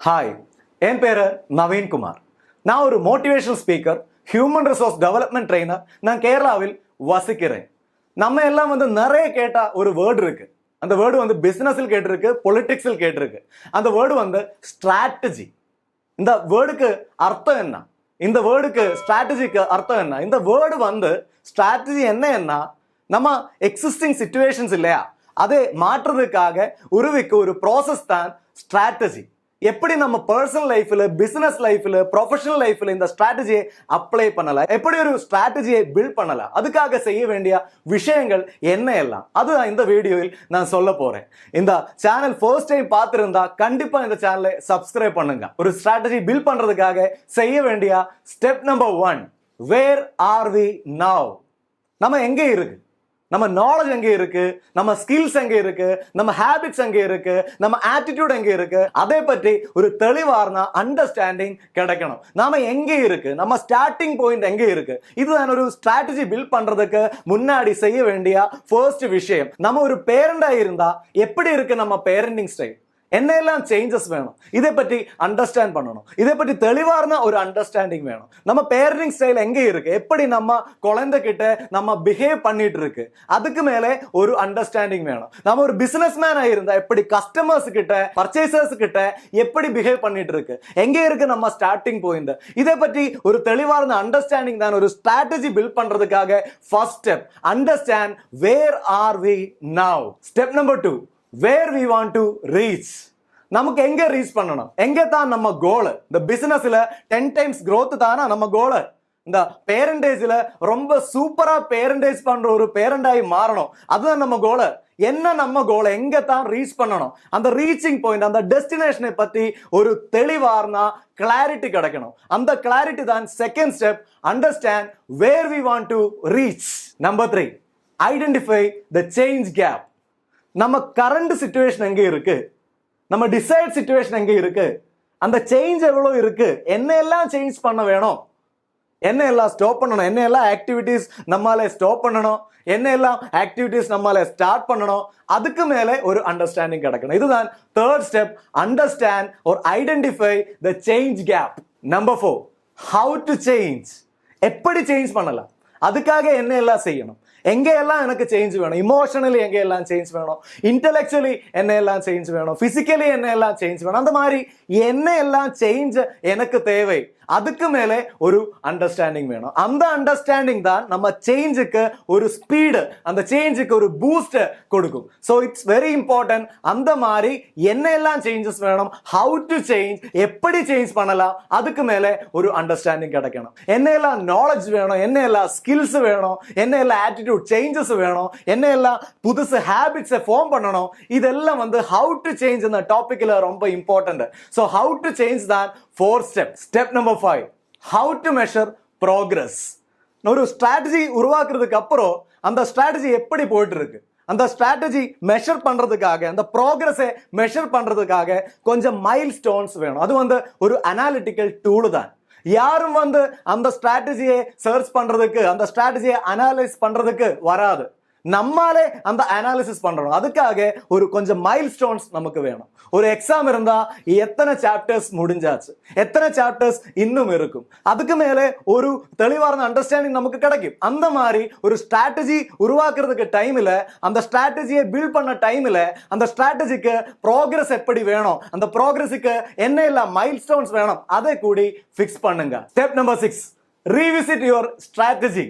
Hi, என் பேரு நவீன் குமார். நான் ஒரு motivational speaker, human resource development trainer. நான் கேரளாவில் வசிக்கிறேன். நம்ம எல்லாம் நிறைய கேட்டா ஒரு வேர்டு இருக்கு. அந்த வேர்டு பிசினஸில் கேட்டிருக்கு, பொலிட்டிக்ஸில் கேட்டிருக்கு. அந்த வேர்டு ஸ்ட்ராட்டஜி. இந்த வேர்டுக்கு அர்த்தம் என்ன? இந்த வேர்டுக்கு ஸ்ட்ராட்டஜிக்கு அர்த்தம் என்ன? இந்த வேர்டு ஸ்ட்ராட்டஜி என்ன? நம்ம எக்ஸிஸ்டிங் சிச்சுவேஷன்ஸ் இல்லையா, அதை மாற்றுறதுக்காக உருவிக்கு ஒரு ப்ராசஸ் தான் ஸ்ட்ராட்டஜி. எப்படி நம்ம பர்சனல் லைஃப்ல, பிசினஸ் லைஃப்ல, ப்ரொஃபஷனல் லைஃப்ல இந்த ஸ்ட்ராட்டஜியை அப்ளை பண்ணலாம், எப்படி ஒரு ஸ்ட்ராட்டஜியை பில்ட் பண்ணலாம், அதுக்காக செய்ய வேண்டிய விஷயங்கள் என்ன எல்லாம், அதுதான் இந்த வீடியோவில் நான் சொல்ல போறேன். இந்த சேனல் ஃபர்ஸ்ட் டைம் பார்த்திருந்தா கண்டிப்பா இந்த சேனலை சப்ஸ்கிரைப் பண்ணுங்க. ஒரு ஸ்ட்ராட்டஜி பில்ட் பண்றதுக்காக செய்ய வேண்டிய step number 1, where are we now? நம்ம எங்கே இருக்கு? நம்ம நாலேஜ் எங்கே இருக்கு? நம்ம ஸ்கில்ஸ் எங்கே இருக்கு? நம்ம ஹேபிட்ஸ் எங்கே இருக்கு? நம்ம ஆட்டிடியூட் எங்கே இருக்கு? அதை பற்றி ஒரு தெளிவான அண்டர்ஸ்டாண்டிங் கிடைக்கணும். நாம எங்கே இருக்கு? நம்ம ஸ்டார்டிங் பாயிண்ட் எங்கே இருக்கு? இதுதான் ஒரு ஸ்ட்ராட்டஜி பில்ட் பண்றதுக்கு முன்னாடி செய்ய வேண்டிய ஃபர்ஸ்ட் விஷயம். நம்ம ஒரு பேரண்டா இருந்தா எப்படி இருக்கு நம்ம பேரண்டிங் ஸ்டைல்? என்னெல்லாம் சேஞ்சஸ் வேணும்? இதை பற்றி அண்டர்ஸ்டாண்ட் பண்ணணும். இதை பற்றி தெளிவான ஒரு அண்டர்ஸ்டாண்டிங் வேணும். நம்ம பேரண்டிங் ஸ்டைல் எங்கே இருக்கு, எப்படி நம்ம குழந்தைகிட்ட நம்ம பிஹேவ் பண்ணிட்டு இருக்கு, அதுக்கு மேலே ஒரு அண்டர்ஸ்டாண்டிங் வேணும். நம்ம ஒரு பிசினஸ் மேனா இருந்தா எப்படி கஸ்டமர்ஸ் கிட்ட, பர்ச்சேசர்ஸ் கிட்ட எப்படி பிஹேவ் பண்ணிட்டு இருக்கு, எங்கே இருக்கு நம்ம ஸ்டார்டிங் பாயிண்ட், இதை பற்றி ஒரு தெளிவான அண்டர்ஸ்டாண்டிங் தான் ஒரு ஸ்ட்ராட்டஜி பில்ட் பண்றதுக்காக first step. Understand where are we now. Step number 2, where we want to reach. நமக்கு எங்க ரீச் பண்ணணும்? எங்க தான் நம்ம கோல்? இந்த பிசினஸ்ல 10 times growth தானா நம்ம கோல்? இந்த பேரண்டேஜ்ல ரொம்ப சூப்பரா பேரண்டேஜ் பண்ற ஒரு பேரண்டாய் மாறணும், அதுதான் நம்ம கோல். என்ன நம்ம கோல்? எங்க தான் ரீச் பண்ணணும்? அந்த ரீச்சிங் பாயிண்ட், அந்த டெஸ்டினேஷனை பத்தி ஒரு தெளிவான கிளாரிட்டி கிடைக்கணும். அந்த கிளாரிட்டி தான் second step. Understand where we want to reach. Number 3, identify the change gap. நம்ம கரண்ட் சிச்சுவேஷன் எங்க இருக்கு? நம்ம டிசைட் சிச்சுவேஷன் எங்க இருக்கு? அந்த சேஞ்ச் எவ்வளவு இருக்கு? என்ன எல்லாம் சேஞ்ச் பண்ண வேணும்? என்ன எல்லாம் ஸ்டாப் பண்ணணும்? என்ன எல்லாம் ஆக்டிவிட்டிஸ் நம்மால ஸ்டாப் பண்ணணும்? என்ன எல்லாம் ஆக்டிவிட்டிஸ் நம்மால ஸ்டார்ட் பண்ணணும்? அதுக்கு மேலே ஒரு அண்டர்ஸ்டாண்டிங் கிடைக்கணும். இதுதான் third step. Understand or identify the change gap. Number 4, how to change. எப்படி சேஞ்ச் பண்ணலாம்? அதுக்காக என்ன எல்லாம் செய்யணும்? எங்கே எல்லாம் எனக்கு சேஞ்ச் வேணும்? இமோஷனலி எங்கே எல்லாம் சேஞ்ச் வேணும்? இன்டெலெக்சுவலி என்ன எல்லாம் சேஞ்ச் வேணும்? பிசிக்கலி என்ன எல்லாம் சேஞ்ச் வேணும்? அந்த மாதிரி என்ன எல்லாம் சேஞ்ச் எனக்கு தேவை, அதுக்கு மேலே ஒரு அண்டர்ஸ்டாண்டிங் வேணும். அந்த அண்டர்ஸ்டாண்டிங் தான் நம்ம சேஞ்சுக்கு ஒரு ஸ்பீடு, அந்த சேஞ்சுக்கு ஒரு பூஸ்ட் கொடுக்கும். So it's very important. அந்த மாதிரி என்ன எல்லாம் சேஞ்சஸ் வேணும், ஹவு டு சேஞ்ச், எப்படி சேஞ்ச் பண்ணலாம், அதுக்கு மேலே ஒரு அண்டர்ஸ்டாண்டிங் கிடைக்கணும். என்ன எல்லாம் நாலேஜ் வேணும், என்ன எல்லாம் ஸ்கில்ஸ் வேணும், என்ன எல்லாம் ஆட்டிடியூட் சேஞ்சஸ் வேணும், என்ன எல்லாம் புதுசு ஹேபிட்ஸை ஃபார்ம் பண்ணணும், இதெல்லாம் ஹவு டு சேஞ்ச் இந்த டாபிக்ல ரொம்ப important. So how to change தான் fourth step. Step number 5, how to measure progress. ஒரு ஸ்ட்ராட்டஜி உருவாக்குறதுக்கு அப்புறம் அந்த ஸ்ட்ராட்டஜி எப்படி போயிட்டு இருக்கு, அந்த ஸ்ட்ராட்டஜி மெஷர் பண்றதுக்காக, அந்த ப்ராக்ரஸை மெஷர் பண்றதுக்காக கொஞ்சம் மைல் ஸ்டோன்ஸ் வேணும். அது ஒரு அனாலிட்டிக்கல் டூல் தான். யாரும் அந்த ஸ்ட்ராட்டஜியை சர்ச் பண்றதுக்கு, அந்த ஸ்ட்ராட்டஜியை அனலைஸ் பண்றதுக்கு வராது. நம்மாலே அந்த அனாலிசிஸ் பண்றோம். அதுக்காக ஒரு கொஞ்சம் மைல் ஸ்டோன்ஸ் நமக்கு வேணும். ஒரு எக்ஸாம் இருந்தா எத்தனை சாப்டர்ஸ் முடிஞ்சாச்சு, எத்தனை சாப்டர்ஸ் இன்னும் இருக்கும், அதுக்கு மேலே ஒரு தெளிவான அண்டர்ஸ்டாண்டிங் நமக்கு கிடைக்கும். அந்த மாதிரி ஒரு ஸ்ட்ராட்டஜி உருவாக்குறதுக்கு டைம்ல, அந்த ஸ்ட்ராட்டஜியை பில்ட் பண்ண டைம்ல, அந்த ஸ்ட்ராட்டஜிக்கு ப்ராக்ரஸ் எப்படி வேணும், அந்த ப்ராக்ரஸுக்கு என்ன எல்லாம் மைல் ஸ்டோன்ஸ் வேணும், அதை கூடி ஃபிக்ஸ் பண்ணுங்க. Step number 6, revisit your strategy.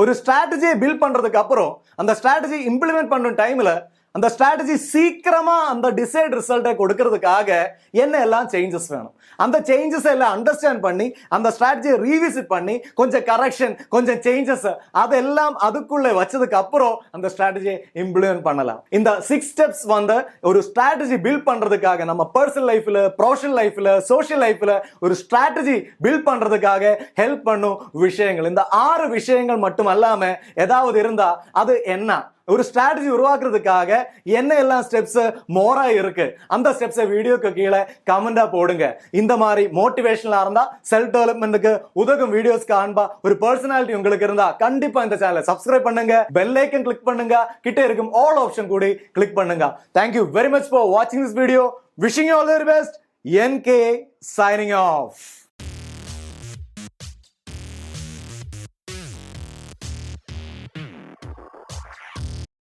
ஒரு ஸ்ட்ராட்டஜியை பில்ட் பண்றதுக்கு அப்புறம் அந்த ஸ்ட்ராட்டஜி இம்ப்ளிமெண்ட் பண்ற டைம்ல அந்த ஸ்ட்ராட்டஜி சீக்கிரமா அந்த டிசைட் ரிசல்ட்டை கொடுக்கிறதுக்காக என்ன எல்லாம் சேஞ்சஸ் வேணும், அந்த சேஞ்சஸ் எல்லாம் அண்டர்ஸ்டாண்ட் பண்ணி அந்த ஸ்ட்ராட்டஜியை ரீவிசிட் பண்ணி கொஞ்சம் கரெக்ஷன், கொஞ்சம் சேஞ்சஸ் அதெல்லாம் அதுக்குள்ள வச்சதுக்கு அப்புறம் அந்த ஸ்ட்ராட்டஜியை இம்ப்ளிமெண்ட் பண்ணலாம். இந்த 6 ஸ்டெப்ஸ் ஒரு ஸ்ட்ராட்டஜி பில்ட் பண்றதுக்காக, நம்ம பர்சனல் லைஃப்ல, ப்ரொஃபஷனல் லைஃப்ல, சோஷியல் லைஃப்ல ஒரு ஸ்ட்ராட்டஜி பில்ட் பண்றதுக்காக ஹெல்ப் பண்ணும் விஷயங்கள். இந்த 6 விஷயங்கள் மட்டும் அல்லாம ஏதாவது இருந்தா அது என்ன, ஒரு ஸ்ட்ராட்டஜி உருவாக்குறதுக்காக என்ன எல்லாம் ஸ்டெப்ஸ் மோரா இருக்கு, அந்த ஸ்டெப்ஸை வீடியோக்கு கீழே கமெண்டா போடுங்க. இந்த மாதிரி மோட்டிவேஷனலா இருந்தா, செல்ஃப் டெவலப்மெண்ட்டுக்கு உதவும் வீடியோஸ் காண்பா ஒரு பர்சனாலிட்டி உங்களுக்கு இருந்தா கண்டிப்பா இந்த சேனலை சப்ஸ்கிரைப் பண்ணுங்க, பெல் ஐக்கன் கிளிக் பண்ணுங்க, கிட்ட இருக்கும் ஆல் ஆப்ஷன் கூட கிளிக் பண்ணுங்க. Thank you very much for watching this video. Wishing you all the very best. NK signing off.